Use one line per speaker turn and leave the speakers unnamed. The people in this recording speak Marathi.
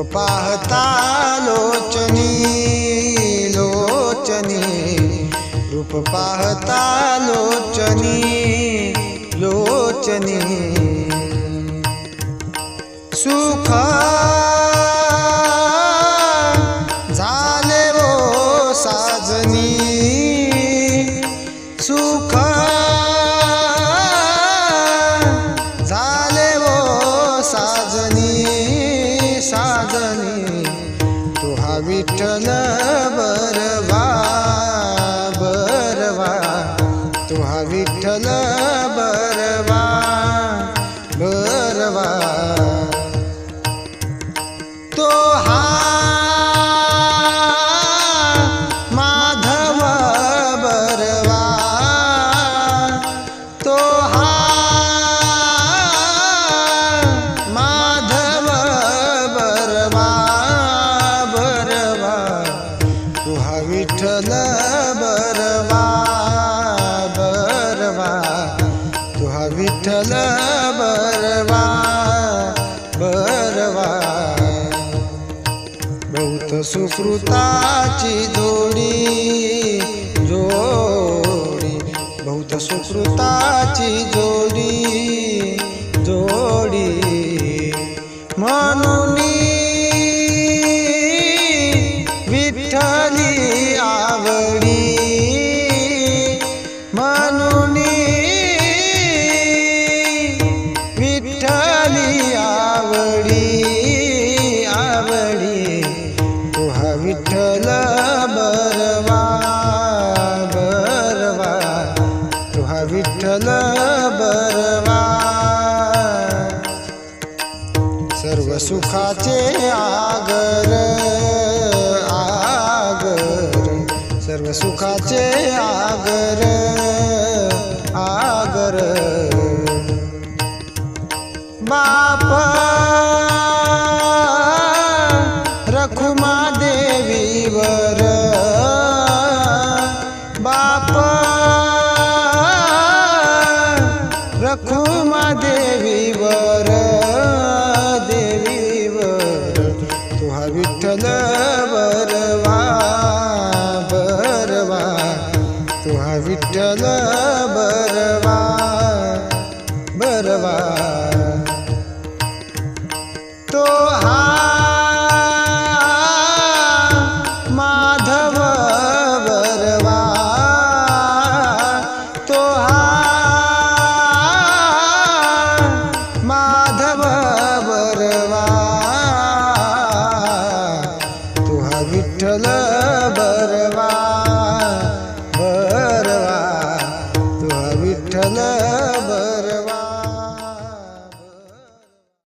पाहता लोचनी लोचनी, रूप पाहता लोचनी लोचनी। सुख झाले वो साजनी, सुख झाले वो साजनी साजनी। तुहा विठ्ठल बरवा बरवा, तुहा विठ्ठल बरवा बरवा। तो हा माधव बरवा, तो हा माधव बरवा बरवा। तुहा विठ्ठल बरवा बरवा, तुहा विठ्ठल बरवा बरवा। बहुत सुकृताची जोडी जोडी, बहुत सुकृताची जोडी जोडी। म्हणून विठ्ठली आवडी, म्हणून विठ्ठली आवडी आवडी। तुहा विठ्ठल बरवा बरवा, तुहा विठ्ठल बरवा। सर्व सुखाचे आगर आगर, सर्व सुखाचे आगर आगर। बाप रखुमा देवीवर, बाप रखुमा देवीवर देवीवर। तुहा विठ्ठल बरवा बरवा, तुहा विठ्ठल बरवा बरवा। तो हा माधव बरवा, तो हा माधव बरवा। तुहा विठ्ठल बरवा बरवा, तुहा विठ्ठल